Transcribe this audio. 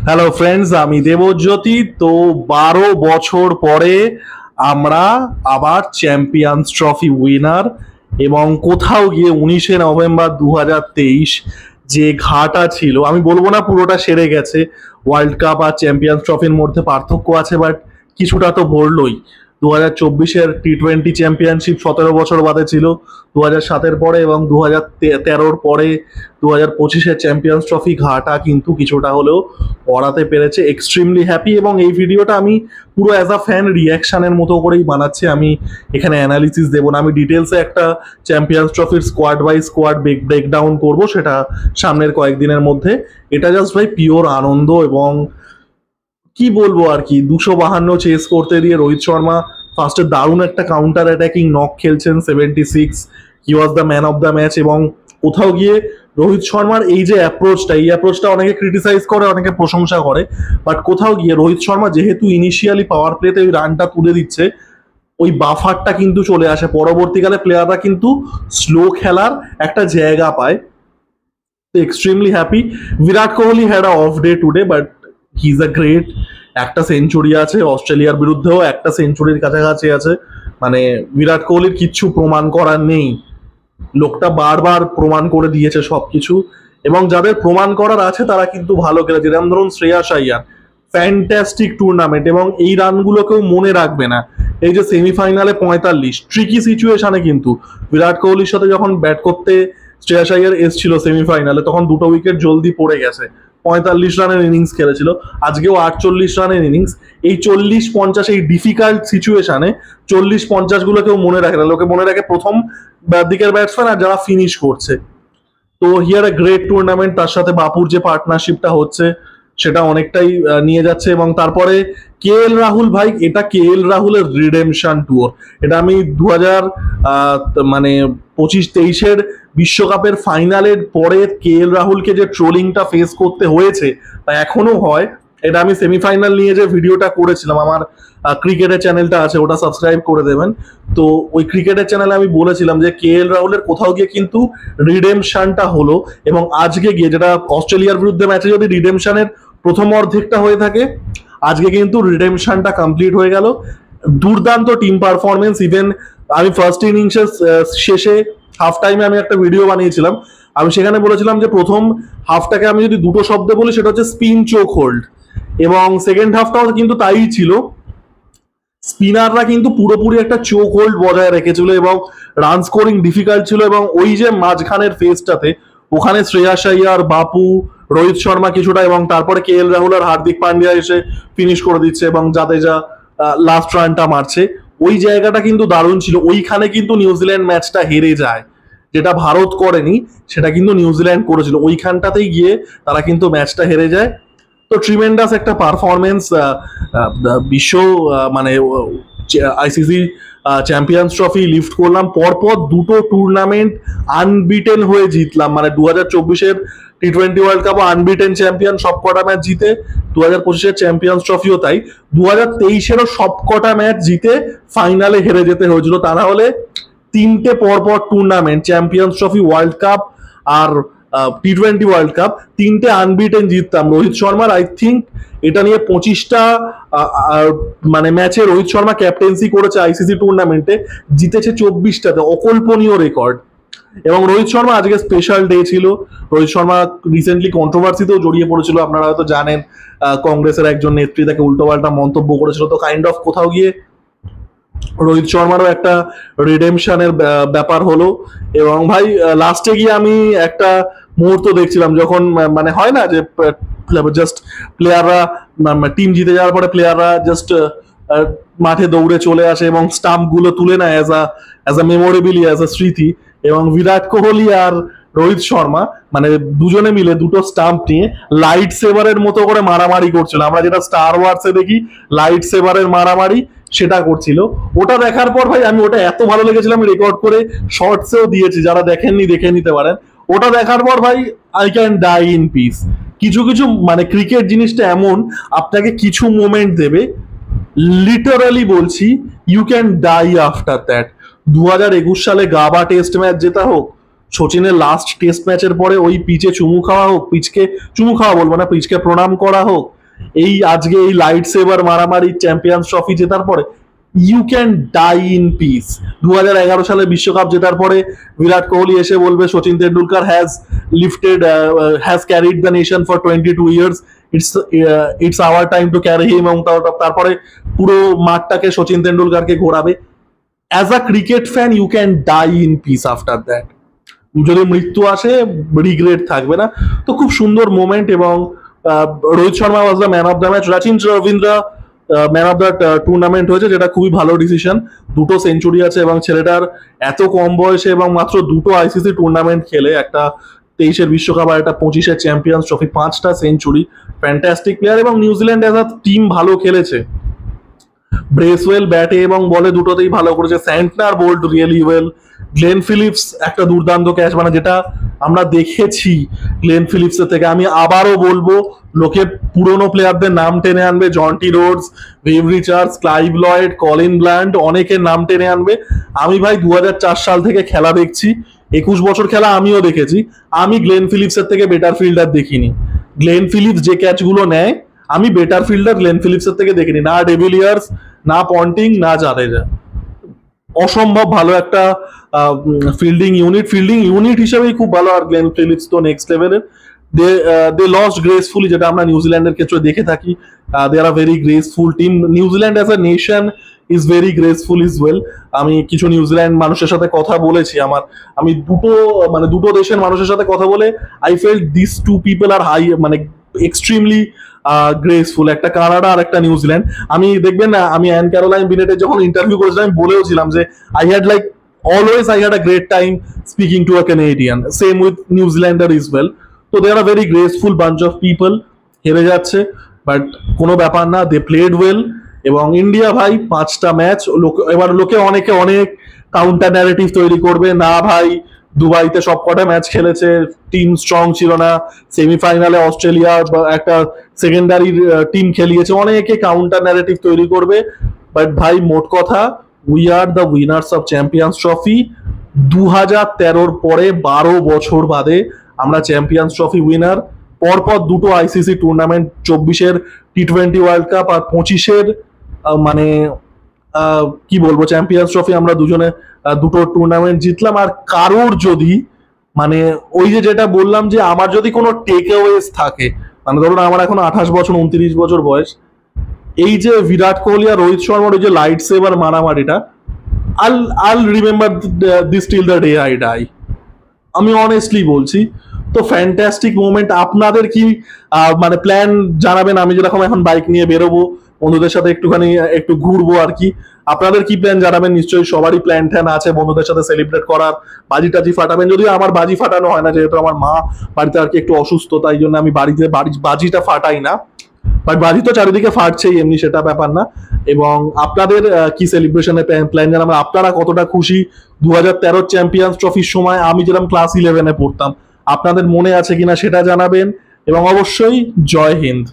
Hello friends, আমি দেবজ্যোতি। তো 12 বছর পরে আমরা আবার চ্যাম্পিয়ন্স ট্রফি উইনার, এবং কোথাও গিয়ে 19 নভেম্বর 2023 যে ঘাটা ছিল, আমি বলবো না পুরোটা সেরে গেছে। ওয়ার্ল্ড কাপ আর চ্যাম্পিয়ন্স ট্রফির মধ্যে পার্থক্য আছে, বাট কিছুটা তো ভরলই। 2024-এর টি-20 চ্যাম্পিয়নশিপ 17 বছর বাদে ছিল, 2007-এর পরে, এবং 2013-র পরে 2025-এর চ্যাম্পিয়ন্স ট্রফি ঘাটা কিন্তু কিছুটা হলেও পড়াতে পেরেছে। Extremely happy. এবং এই ভিডিওটা আমি পুরো অ্যাজ আ ফ্যান রিয়াকশানের মতো করেই বানাচ্ছি। আমি এখানে অ্যানালিসিস দেবো না, আমি ডিটেলসে একটা চ্যাম্পিয়ন্স ট্রফির স্কোয়াড বাই স্কোয়াড ব্রেকডাউন করবো, সেটা সামনের কয়েকদিনের মধ্যে। এটা জাস্ট ভাই পিওর আনন্দ। এবং কি বলবো আর কি, 252 চেস করতে দিয়ে রোহিত শর্মা ফার্স্টে দারুণ একটা কাউন্টার অ্যাটাকিং নক খেলছেন, 76। He was the man of the match. এবং কোথাও গিয়ে রোহিত শর্মার এই যে অ্যাপ্রোচটা অনেকে ক্রিটিসাইজ করে, অনেকে প্রশংসা করে, বাট কোথাও গিয়ে রোহিত শর্মা যেহেতু ইনিশিয়ালি পাওয়ার প্লেতে ওই রানটা তুলে দিচ্ছে, ওই বাফারটা কিন্তু চলে আসে, পরবর্তীকালে প্লেয়াররা কিন্তু স্লো খেলার একটা জায়গা পায়। Extremely happy. Virat Kohli had a off day today, but he is a great. একটা সেঞ্চুরি আছে, অস্ট্রেলিয়ার বিরুদ্ধেও একটা সেঞ্চুরির কাছাকাছি আছে। মানে বিরাট কোহলির কিচ্ছু প্রমাণ করার নেই, লোকটা বারবার প্রমাণ করে দিয়েছে সবকিছু। এবং যাদের প্রমাণ করার আছে তারা কিন্তু ভালো খেলেছে, যেমন ধরুন শ্রেয়াস আইয়ার, ফ্যান্টাস্টিক টুর্নামেন্ট। এবং এই রানগুলো কেউ মনে রাখবে না। এই যে সেমিফাইনালে 45 ট্রিকি সিচুয়েশনে কিন্তু বিরাট কোহলির সাথে যখন ব্যাট করতে শ্রেয়াস আইয়ার এসছিল সেমিফাইনালে, তখন দুটো উইকেট জলদি পড়ে গেছে। 45 রানের ইনিংস খেলেছিল, আজকেও 48 রানের ইনিংস। এই 40-50 এই ডিফিকাল্ট সিচুয়েশনে 40-50 গুলো কেউ মনে রাখে না, লোকে মনে রাখে প্রথম দিকের ব্যাটসম্যান আর যারা ফিনিশ করছে। তো হিয়ার এ গ্রেট টুর্নামেন্ট। তার সাথে বাপুর যে পার্টনারশিপটা হচ্ছে সেটা অনেকটাই নিয়ে যাচ্ছে। এবং তারপরে কে এল রাহুল, ভাই এটা কে এল রাহুলের রিডেমশন ট্যুর। এটা আমি 25-23-এর বিশ্বকাপের ফাইনালের পরে কে এল রাহুলকে যে ট্রোলিংটা ফেস করতে হয়েছে বা এখনো হয়, এটা আমি সেমিফাইনাল নিয়ে যে ভিডিওটা করেছিলাম, আমার ক্রিকেটের চ্যানেলটা আছে, ওটা সাবস্ক্রাইব করে দেবেন। তো ওই ক্রিকেটের চ্যানেলে আমি বলেছিলাম যে কে এল রাহুলের কোথাও গিয়ে কিন্তু রিডেমশনটা হলো। এবং আজকে গিয়ে যেটা অস্ট্রেলিয়ার বিরুদ্ধে ম্যাচে যদি রিডেমশনের প্রথম অর্ধেকটা হয়ে থাকে, আজকে কিন্তু রিডেমশনটা কমপ্লিট হয়ে গেল। দুর্দান্ত টিম পারফরমেন্স। ইভেন আমি ফার্স্ট ইনিংসের শেষে হাফ টাইমে আমি একটা ভিডিও বানিয়েছিলাম, আমি সেখানে বলেছিলাম যে প্রথম হাফটাকে আমি যদি দুটো শব্দে বলি সেটা হচ্ছে স্পিন, চোক, হোল্ড। এবং সেকেন্ড হাফটাও কিন্তু তাই ছিল। স্পিনাররা কিন্তু পুরোপুরি একটা চোক হোল্ড বজায় রেখেছিল এবং রান স্কোরিং ডিফিকাল্ট ছিল। এবং ওই যে মাঝখানের ফেজটাতে ওখানে শ্রেয়াস আইয়ার, বাপু, রোহিত শর্মা কিছুটা, এবং তারপরে কে এল রাহুল আর হার্দিক পান্ডিয়া এসে ফিনিশ করে দিচ্ছে, এবং জাদেজা লাস্ট রানটা মারছে। ওই জায়গাটা কিন্তু দারুণ ছিল। ওইখানে কিন্তু নিউজিল্যান্ড ম্যাচটা হেরে যায়, যেটা ভারত করেনি, সেটা কিন্তু নিউজিল্যান্ড করেছিল। ওইখানটাতেই গিয়ে তারা কিন্তু ম্যাচটা হেরে যায়। তো ট্রিমেন্ডাস একটা পারফরমেন্স। বিশ্ব মানে আইসিসি চ্যাম্পিয়ন্স ট্রফি লিফট করলাম, পরপর দুটো টুর্নামেন্ট আনবিটেন হয়ে জিতলাম। মানে 2024-এর টি-20 ওয়ার্ল্ড কাপও আনবিটেন চ্যাম্পিয়ন, সবকটা ম্যাচ জিতে। 2025-এর চ্যাম্পিয়ন্স ট্রফিও তাই। 2023-এরও সবকটা ম্যাচ জিতে ফাইনালে হেরে যেতে হয়েছিল। তা না হলে তিনটে পরপর tournament, champions trophy, world cup আর টি-20 ওয়ার্ল্ড কাপ, তিনটে আনবিটেন জিততাম। রোহিত শর্মার আই থিঙ্ক এটা নিয়ে 25টা মানে ম্যাচে রোহিত শর্মা ক্যাপ্টেন্সি করেছে আইসিসি টুর্নামেন্টে, জিতেছে 24টাতে, অকল্পনীয় রেকর্ড। এবং রোহিত শর্মা আজকে স্পেশাল ডে ছিল। রোহিত শর্মা রিসেন্টলি কন্ট্রোভার্সিতেও জড়িয়ে পড়েছিল, আপনারা হয়তো জানেন। কংগ্রেসের একজন নেত্রী তাকে উল্টোপাল্টা মন্তব্য করেছিল। তো কাইন্ড অফ কোথাও গিয়ে রোহিত শর্মারও একটা রিডেমশনের ব্যাপার হলো। এবং ভাই লাস্টে গিয়ে আমি একটা মুহূর্ত দেখছিলাম, যখন মানে হয় না যে জাস্ট প্লেয়াররা, টিম জিতে যাওয়ার পরে প্লেয়াররা জাস্ট মাঠে দৌড়ে চলে আসে এবং স্টাম্প গুলো তুলে নেয় অ্যাজ আ মেমোরেবিলি, অ্যাজ আ স্মৃতি। এবং বিরাট কোহলি আর রোহিত শর্মা মানে দুজনে মিলে দুটো স্টাম্প নিয়ে লাইট সেভারের মতো করে মারামারি করছিল। আমরা যেটা স্টার ওয়ার্সে দেখি লাইট সেভারের মারামারি, সেটা করছিল। ওটা দেখার পর ভাই আমি ওটা এত ভালো লেগেছিল, আমি রেকর্ড করে শর্টসেও দিয়েছি, যারা দেখেননি দেখে নিতে পারেন। ওটা দেখার পর ভাই I can die in peace. কিছু কিছু মানে ক্রিকেট জিনিসটা এমন, আপনাকে কিছু মোমেন্ট দেবে, লিটারালি বলছি, you can die after that. 2021 সালে গাবা টেস্ট ম্যাচ জেতা হোক, সচিনের লাস্ট টেস্ট ম্যাচের পরে ওই পিচে চুমু খাওয়া হোক, পিচকে চুমু খাওয়া বলবো না, পিচকে প্রণাম করা হোক, এই আজকে এই লাইট সেভার মারামারি চ্যাম্পিয়ন্স ট্রফি জেতার পরে you can die in peace. 2011 সালে বিশ্বকাপ জেতার পরে বিরাট কোহলি এসে বলবে Sachin Tendulkar has carried the nation for 22 years, it's our time to carry him, এবং তারপরে পুরো মাঠটাকে সচিন তেন্ডুলকারকে ঘোরাবে। As a cricket fan you can die in peace after that. যদি মৃত্যু আসে রিগ্রেট থাকবে না। তো খুব সুন্দর মোমেন্ট। এবং রোহিত শর্মা ওয়াজ the man of the match. Rachin Rabindra man of the tournament হয়েছে, যেটা খুবই ভালো ডিসিশন। 2টো সেঞ্চুরি আছে এবং ছেলেটার এত কম বয়সে এবং মাত্র 2টো আইসিসি টুর্নামেন্ট খেলে, একটা 23-এর বিশ্বকাপ আর একটা 25-এর চ্যাম্পিয়ন্স ট্রফি, 5টা সেঞ্চুরি, ফ্যান্টাস্টিক প্লেয়ার। এবং নিউজিল্যান্ড অ্যাজ আ টিম ভালো খেলেছে। ব্রেসওয়েল ব্যাটে এবং বলে দুটোতেই ভালো করেছে। Santner bowled really well. Glenn Phillips একটা দুর্দান্ত ক্যাচ, মানে যেটা আমরা দেখেছি গ্লেন ফিলিপসের থেকে। আমি আবারও বলবো, লোকে পুরনো প্লেয়ারদের নাম টেনে আনবে, Jonty Rhodes, Viv Richards, Clive Lloyd, Colin Bland, অনেকের নাম টেনে আনবে। আমি ভাই 2004 সাল থেকে খেলা দেখছি, 21 বছর খেলা আমিও দেখেছি। আমি গ্লেন ফিলিপসের থেকে বেটার ফিল্ডার দেখিনি। গ্লেন ফিলিপস যে ক্যাচগুলো নেয়, আমি বেটার ফিল্ডার গ্লেন ফিলিপসের থেকে দেখিনি। না ডেভিলিয়ার্স, না পন্টিং, না জাদেজা। অসম্ভব ভালো একটা ফিল্ডিং ইউনিট হিসেবেই খুব ভালো। আর গ্লেন ফিলিপস তো নেক্সট লেভেলের। দে লস্ট গ্রেসফুলি, যেটা আমরা নিউজিল্যান্ডের ক্ষেত্রে দেখে থাকি। They are a very graceful team. New Zealand as a nation is very graceful is well. আমি কিছু নিউজিল্যান্ড মানুষের সাথে কথা বলেছি, আমি দুটো দেশের মানুষের সাথে কথা বলে I felt this two people are মানে এক্সট্রিমলি গ্রেসফুল। একটা কানাডা আর একটা নিউজিল্যান্ড। আমি দেখবেন না, আমি অ্যান ক্যারোলাইন বিনেটের যখন ইন্টারভিউ করেছিলাম, আমি বলেওছিলাম যে I had a great time speaking to a Canadian. Same with New Zealander is well. তো they are a very graceful bunch of people. হেরে যাচ্ছে বাট কোনো ব্যাপার না, দে প্লেড ওয়েল। এবং ইন্ডিয়া ভাই 5টা ম্যাচ, এবার লোকে অনেক কাউন্টার ন্যারেটিভ তৈরি করবে, না ভাই দুবাইতে সবকটা ম্যাচ খেলেছে, টিম স্ট্রং ছিল না, সেমিফাইনালে অস্ট্রেলিয়া একটা সেকেন্ডারি টিম খেলিয়েছে, অনেকে কাউন্টার ন্যারেটিভ তৈরি করবে। বাট ভাই মোট কথা, we are the winners of champions trophy. 2013-র পরে 12 বছর বাদে আমরা চ্যাম্পিয়ন্স ট্রফি উইনার। পরপর 2টো আইসিসি টুর্নামেন্ট, 24-এর টি20 ওয়ার্ল্ড কাপ আর 25-এর মানে কি বলবো চ্যাম্পিয়ন্স ট্রফি, আমরা দুজনে 2টো টুর্নামেন্ট জিতলাম। আর কারোর যদি মানে ওই যেটা বললাম যে আমার যদি কোনো টেক অ্যাওয়েজ থাকে, মানে ধরুন আমার এখন 28 বছর 29 বছর বয়স, এই যে বিরাট কোহলি আর রোহিত শর্মার ওই যে লাইট সেভার মারামারিটা, I'll remember this till the day I die. আমি অনেস্টলি বলছি। তো ফ্যান্টাস্টিক মোমেন্ট। আপনাদের কি মানে প্ল্যান জানাবেন। আমি যেরকম এখন বাইক নিয়ে বেরোবো, বন্ধুদের সাথে একটু ঘুরবো আর কি। আপনাদের কি প্ল্যান জানাবেন। নিশ্চয়ই সবারই প্ল্যান ট্যান আছে বন্ধুদের সাথে সেলিব্রেট করার, বাজি টাজি ফাটাবেন। যদিও আমার বাজি ফাটানো হয় না, যেহেতু আমার মা বাড়িতে আর কি একটু অসুস্থ, তাই জন্য আমি বাজিটা ফাটাই না। বাট বাজি তো চারিদিকে ফাটছেই এমনি, সেটা ব্যাপার না। এবং আপনাদের কি সেলিব্রেশনের প্ল্যান জানাবেন। আপনারা কতটা খুশি 2013 চ্যাম্পিয়ন্স ট্রফির সময় আমি যেরকম ক্লাস 11-এ পড়তাম, আপনাদের মনে আছে কিনা সেটা জানাবেন। এবং অবশ্যই জয় হিন্দ।